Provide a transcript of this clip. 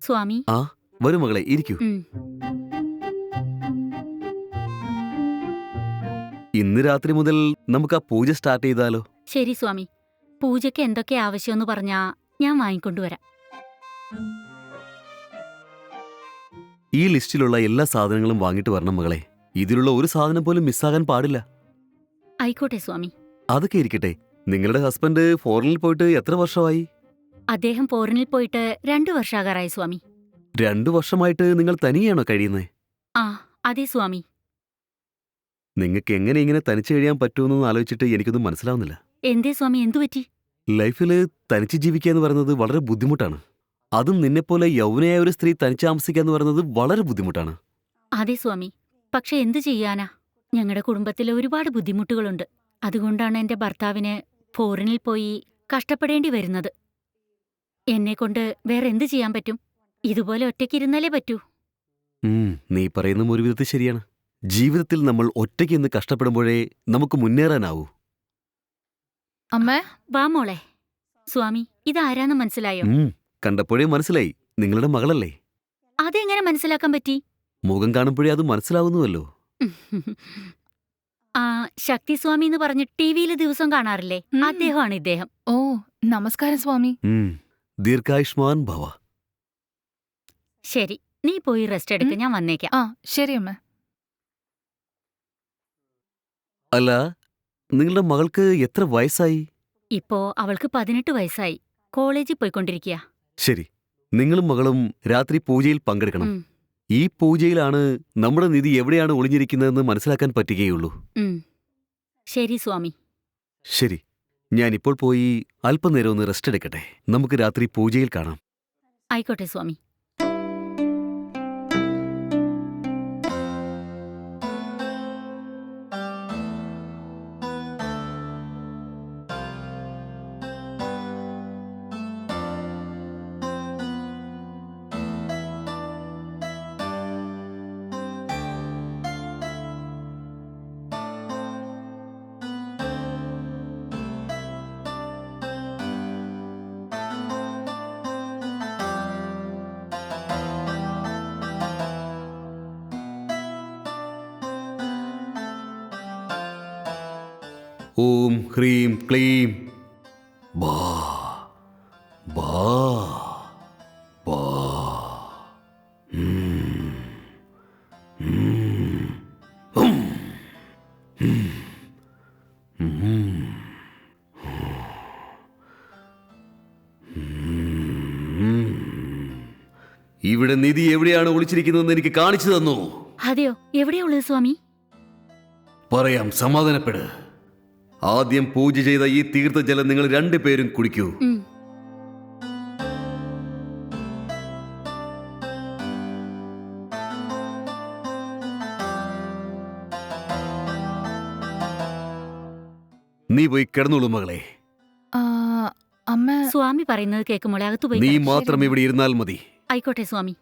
സ്വാമി. ആ വരൂ മകളെ, ഇരിക്കൂ. ഇന്ന് രാത്രി മുതൽ നമുക്ക് ആ പൂജ സ്റ്റാർട്ട് ചെയ്താലോ? ശരി സ്വാമി. പൂജയ്ക്ക് എന്തൊക്കെ ആവശ്യമെന്ന് പറഞ്ഞാ ഞാൻ വാങ്ങിക്കൊണ്ടുവരാം. ഈ ലിസ്റ്റിലുള്ള എല്ലാ സാധനങ്ങളും വാങ്ങിട്ട് വരണം മകളെ. ഇതിലുള്ള ഒരു സാധനം പോലും മിസ്സാകാൻ പാടില്ല. ആയിക്കോട്ടെ സ്വാമി. അതൊക്കെ ഇരിക്കട്ടെ, നിങ്ങളുടെ ഹസ്ബൻഡ് ഫോറിനിൽ പോയിട്ട് എത്ര വർഷമായി? അദ്ദേഹം ഫോറിനിൽ പോയിട്ട് 2 വർഷാകാറായി സ്വാമി. 2 വർഷമായിട്ട് നിങ്ങൾ തനിയാണോ കഴിയുന്നത്? ആ അതെ സ്വാമി. നിങ്ങൾക്ക് എങ്ങനെ ഇങ്ങനെ തനിച്ച് കഴിയാൻ പറ്റുമെന്നൊന്നും ആലോചിച്ചിട്ട് എനിക്കൊന്നും മനസ്സിലാവുന്നില്ല. എന്തേ സ്വാമി, എന്തുപറ്റി? ലൈഫില് തനിച്ച് ജീവിക്കുക എന്ന് പറയുന്നത് വളരെ ബുദ്ധിമുട്ടാണ്. അതും നിന്നെപ്പോലെ യൗവനയായ ഒരു സ്ത്രീ തനിച്ച് താമസിക്കുക എന്ന് പറയുന്നത് വളരെ ബുദ്ധിമുട്ടാണ്. അതെ സ്വാമി. പക്ഷെ എന്തു ചെയ്യാനാ, ഞങ്ങളുടെ കുടുംബത്തിൽ ഒരുപാട് ബുദ്ധിമുട്ടുകളുണ്ട്. അതുകൊണ്ടാണ് എന്റെ ഭർത്താവിന് ഫോറിനിൽ പോയി കഷ്ടപ്പെടേണ്ടി വരുന്നത്. എന്നെക്കൊണ്ട് വേറെ എന്ത് ചെയ്യാൻ പറ്റും? ഇതുപോലെ ഒറ്റയ്ക്കിരുന്നാലേ പറ്റൂ. നീ പറയുന്നതും ഒരു വിധത്തിൽ ശരിയാണ്. ജീവിതത്തിൽ നമ്മൾ ഒറ്റയ്ക്ക് നിന്ന് കഷ്ടപ്പെടുമ്പോഴേ നമുക്ക് മുന്നേറാനാവൂ. അമ്മേ, വാ മോളെ. സ്വാമി, ഇതാരാന്ന് മനസ്സിലായോ? കണ്ടപ്പോഴേ മനസ്സിലായി, നിങ്ങളുടെ മകളല്ലേ. അതെങ്ങനെ മനസ്സിലാക്കാൻ പറ്റി? മുഖം കാണുമ്പോഴേ അത് മനസ്സിലാവുന്നുവല്ലോ. ആ ശക്തി സ്വാമി എന്ന് പറഞ്ഞ് ടിവിയിൽ ദിവസം കാണാറില്ലേ, അദ്ദേഹമാണ് ഇദ്ദേഹം. ഓ നമസ്കാരം സ്വാമി. ദീർഘായുഷ്മാൻ ഭവ. ശരി, നീ പോയി റെസ്റ്റ് എടുക്ക, ഞാൻ വന്നേക്കാം. ആ ശരി അമ്മ. അല്ല, നിങ്ങളുടെ മകൾക്ക് എത്ര വയസ്സായി? ഇപ്പോ അവൾക്ക് 18 വയസ്സായി. കോളേജിൽ പോയിക്കൊണ്ടിരിക്കുക. ശരി, നിങ്ങളും മകളും രാത്രി പൂജയിൽ പങ്കെടുക്കണം. ഈ പൂജയിലാണ് നമ്മുടെ നിധി എവിടെയാണ് ഒളിഞ്ഞിരിക്കുന്നതെന്ന് മനസ്സിലാക്കാൻ പറ്റുകയുള്ളൂ. ശരി സ്വാമി. ശരി, ഞാനിപ്പോൾ പോയി അല്പനേരം ഒന്ന് റെസ്റ്റ് എടുക്കട്ടെ. നമുക്ക് രാത്രി പൂജയിൽ കാണാം. ആയിക്കോട്ടെ സ്വാമി. ഓം ഹ്രീം ക്ലീം ബാ ബാ ബാ. ഇവിടെ നിധി എവിടെയാണ് ഒളിച്ചിരിക്കുന്നതെന്ന് എനിക്ക് കാണിച്ചു തന്നു. അതെയോ, എവിടെയാ ഉള്ളത് സ്വാമി? പറയാം, സമാധാനപ്പെട്. ആദ്യം പൂജ ചെയ്ത ഈ തീർത്ഥജലം നിങ്ങൾ 2 പേരും കുടിക്കൂ. നീ പോയി കിടന്നോളൂ മകളെ. അമ്മ. സ്വാമി പറയുന്നത് കേൾക്കുമ്പോളെ അകത്തു നീ പോയി. മാത്രം ഇവിടെ ഇരുന്നാൽ മതി. ആയിക്കോട്ടെ സ്വാമി.